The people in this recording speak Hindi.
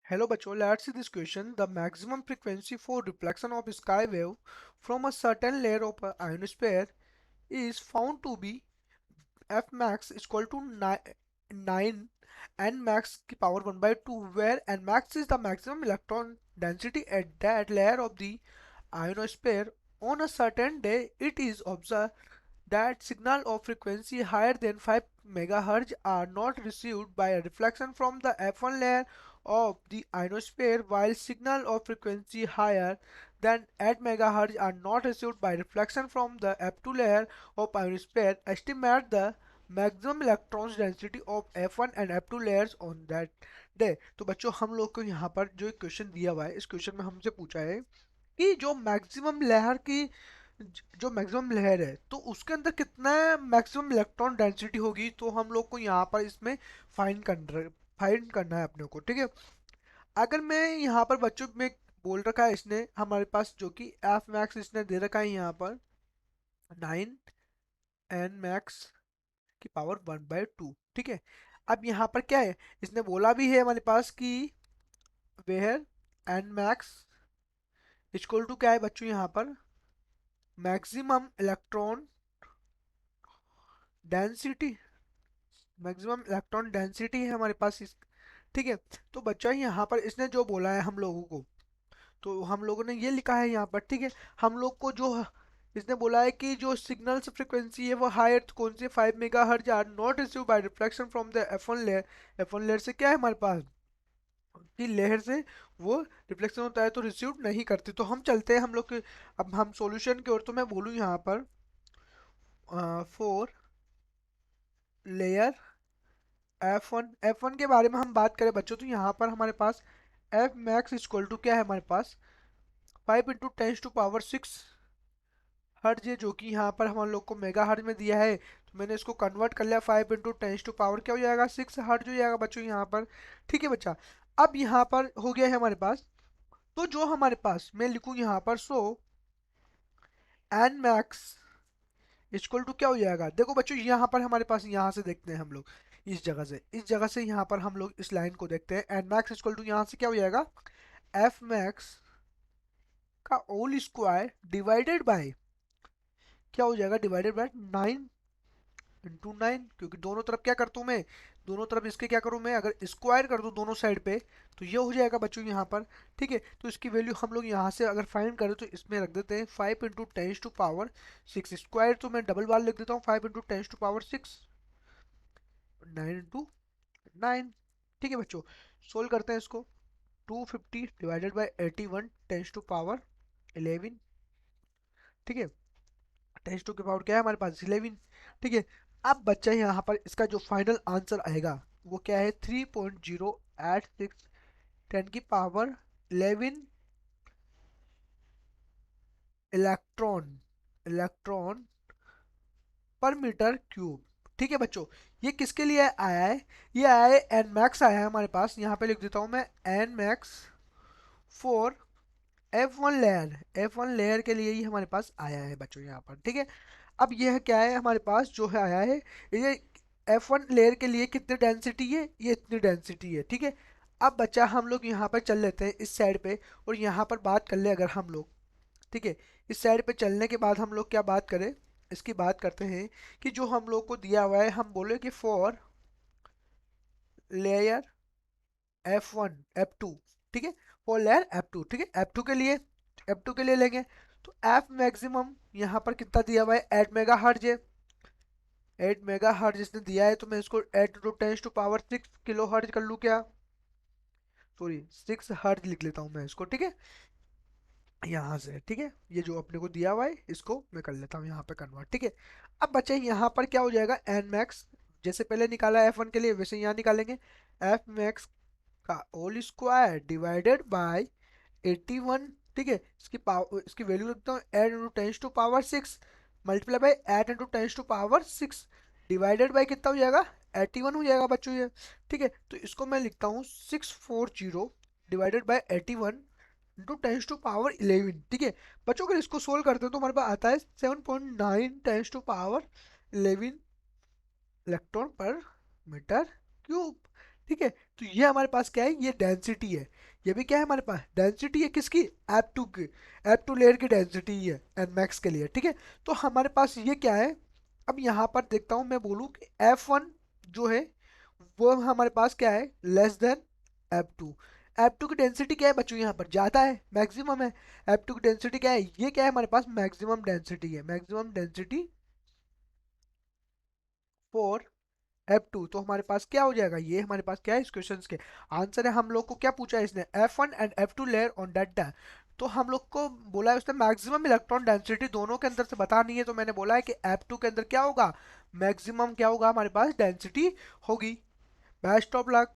Hello bachcho, let's see this question. The maximum frequency for reflection of sky wave from a certain layer of a ionosphere is found to be f max is equal to 9 n max की power 1 by 2 where n max is the maximum electron density at that layer of the ionosphere. On a certain day, it is observed that signal of frequency higher than 5 MHz are not received by a reflection from the F1 layer of the ionosphere, while signal of frequency higher than 8 MHz are not received by reflection from the F2 layer of ionosphere. Estimate the maximum electron density of F1 and F2 layers on that day. तो बच्चों हम लोग को यहाँ पर जो क्वेश्चन दिया हुआ है इस क्वेश्चन में हमसे पूछा है कि जो मैक्सिमम लहर है तो उसके अंदर कितना मैक्सिमम इलेक्ट्रॉन डेंसिटी होगी, तो हम लोग को यहाँ पर इसमें फाइंड करना है अपने को। ठीक है, अगर मैं यहाँ पर बच्चों में बोल रखा है इसने हमारे पास जो कि एफ मैक्स इसने दे रखा है यहाँ पर 9 एन मैक्स की पावर 1/2। ठीक है, अब यहाँ पर क्या है, इसने बोला भी है हमारे पास कि where N max equal to क्या है बच्चों, यहाँ पर maximum electron density, maximum electron density है हमारे पास इस। ठीक है, तो बच्चा यहाँ पर इसने जो बोला है हम लोगों को, तो हम लोगों ने ये लिखा है यहाँ पर। ठीक है, हम लोग को जो इसने बोला है कि जो सिग्नल्स फ्रीक्वेंसी है वो हायर कौन से 5 megahertz are not receive by reflection from the F1 layer. F1 layer से क्या है हमारे पास कि लेयर से वो रिफ्लेक्शन होता है तो रिसीव नहीं करती। तो हम चलते हैं हम लोग के, अब हम सॉल्यूशन की ओर। तो मैं बोलूँ यहाँ पर फोर लेयर F1 के बारे में हम बात करें बच्चों, तो यहाँ पर हमारे पास एफ मैक्स इक्वल टू क्या है हमारे पास 5 × 10⁻⁶ हर्ज है, जो कि यहाँ पर हम लोग को मेगा हर्ज में दिया है। तो मैंने इसको कन्वर्ट कर लिया, 5 × 10⁻⁶ क्या हो जाएगा 6 हर्ज हो जाएगा बच्चों यहाँ पर। ठीक है बच्चा, अब यहाँ पर हो गया है हमारे पास, तो जो हमारे पास मैं लिखूँ यहाँ पर सो एन मैक्स इक्वल टू क्या हो जाएगा। देखो बच्चों यहाँ पर हमारे पास, यहाँ से देखते हैं हम लोग इस जगह से यहाँ पर हम लोग इस लाइन को देखते हैं। एन मैक्स इक्वल टू यहाँ से क्या हो जाएगा एफ मैक्स का होल स्क्वायर डिवाइडेड बाय क्या हो जाएगा, डिवाइडेड बाय 9 × 9, क्योंकि दोनों तरफ क्या करता हूँ मैं, दोनों तरफ इसके क्या करूँ मैं, अगर स्क्वायर कर दूँ दोनों साइड पे तो ये हो जाएगा बच्चों यहाँ पर। ठीक है, तो इसकी वैल्यू हम लोग यहाँ से अगर फाइंड करें तो इसमें रख देते हैं 5 × 10⁻⁶ स्क्वायर, तो मैं डबल बार लिख देता हूँ 5 × 10⁻⁶ 9 × 9। ठीक है बच्चों, सोल्व करते हैं इसको। 250 डिवाइडेड बाई 81 10⁻11। ठीक है, 10⁻² क्या है हमारे पास 11। ठीक है, अब बच्चा यहाँ पर इसका जो फाइनल आंसर आएगा वो क्या है 3.086 10⁻11 इलेक्ट्रॉन इलेक्ट्रॉन पर मीटर क्यूब। ठीक है बच्चों, ये किसके लिए आया है, ये आया है एन मैक्स आया है हमारे पास। यहाँ पे लिख देता हूँ मैं N max for F1 layer के लिए ही हमारे पास आया है बच्चों यहाँ पर। ठीक है, अब यह क्या है हमारे पास जो है आया है, ये F1 लेयर के लिए कितनी डेंसिटी है, ये इतनी डेंसिटी है। ठीक है, अब बच्चा हम लोग यहाँ पर चल लेते हैं इस साइड पे और यहाँ पर बात कर ले अगर हम लोग। ठीक है, इस साइड पे चलने के बाद हम लोग क्या बात करें, इसकी बात करते हैं कि जो हम लोग को दिया हुआ है, हम बोले कि फॉर लेयर F1 F2। ठीक है, फॉर लेयर F2। ठीक है, F2 के लिए लेंगे तो एफ मैक्सिमम यहाँ पर कितना दिया हुआ है 8 मेगा हर्ज है। 8 मेगा हर्ज इसने दिया है, तो मैं इसको 8 × 10⁻⁶ किलो हर्ज कर लूँ क्या, सॉरी 6 हर्ज लिख लेता हूँ मैं इसको। ठीक है, यहाँ से। ठीक है, ये जो अपने को दिया हुआ है इसको मैं कर लेता हूँ यहाँ पे कन्वर्ट। ठीक है, अब बच्चे यहाँ पर क्या हो जाएगा एन मैक्स, जैसे पहले निकाला F1 के लिए वैसे यहाँ निकालेंगे एफ मैक्स का होल स्क्वायर डिवाइडेड बाय 81। ठीक है, इसकी वैल्यू रखता हूँ 8 × 10⁻⁶ मल्टीप्लाई बाय 8 × 10⁻⁶ डिवाइडेड बाय कितना हो जाएगा 81 हो जाएगा बच्चों ये। ठीक है, तो इसको मैं लिखता हूँ 640 डिवाइडेड बाय 81 × 10⁻11। ठीक है बच्चों, अगर इसको सोल्व करते हैं तो हमारे पास आता है 7.9 10⁻11 इलेक्ट्रॉन पर मीटर क्यूब। ठीक है, तो ये हमारे पास क्या है, ये डेंसिटी है। ये भी क्या है हमारे पास, डेंसिटी है किसकी, F2 की, F2 लेयर की डेंसिटी है एन मैक्स के लिए, ठीक है। तो हमारे पास ये क्या है, अब यहाँ पर देखता हूँ मैं बोलूँ कि F1 जो है वो हमारे पास क्या है, लेस देन F2। F2 की डेंसिटी क्या है बच्चों, यहाँ पर ज्यादा है, मैक्सिमम है। F2 की डेंसिटी क्या है, ये क्या है हमारे पास, मैक्सिमम डेंसिटी है, मैक्सिमम डेंसिटी फॉर F2। तो हमारे पास क्या हो जाएगा, ये हमारे पास क्या है इस क्वेश्चन के आंसर है। हम लोग को क्या पूछा है इसने, F1 and F2 layer on delta. तो हम लोग को बोला है उसने मैक्सिमम इलेक्ट्रॉन डेंसिटी दोनों के अंदर से बतानी है, तो मैंने बोला है कि F2 के अंदर क्या होगा, मैक्सिमम क्या होगा हमारे पास डेंसिटी होगी। Best of luck.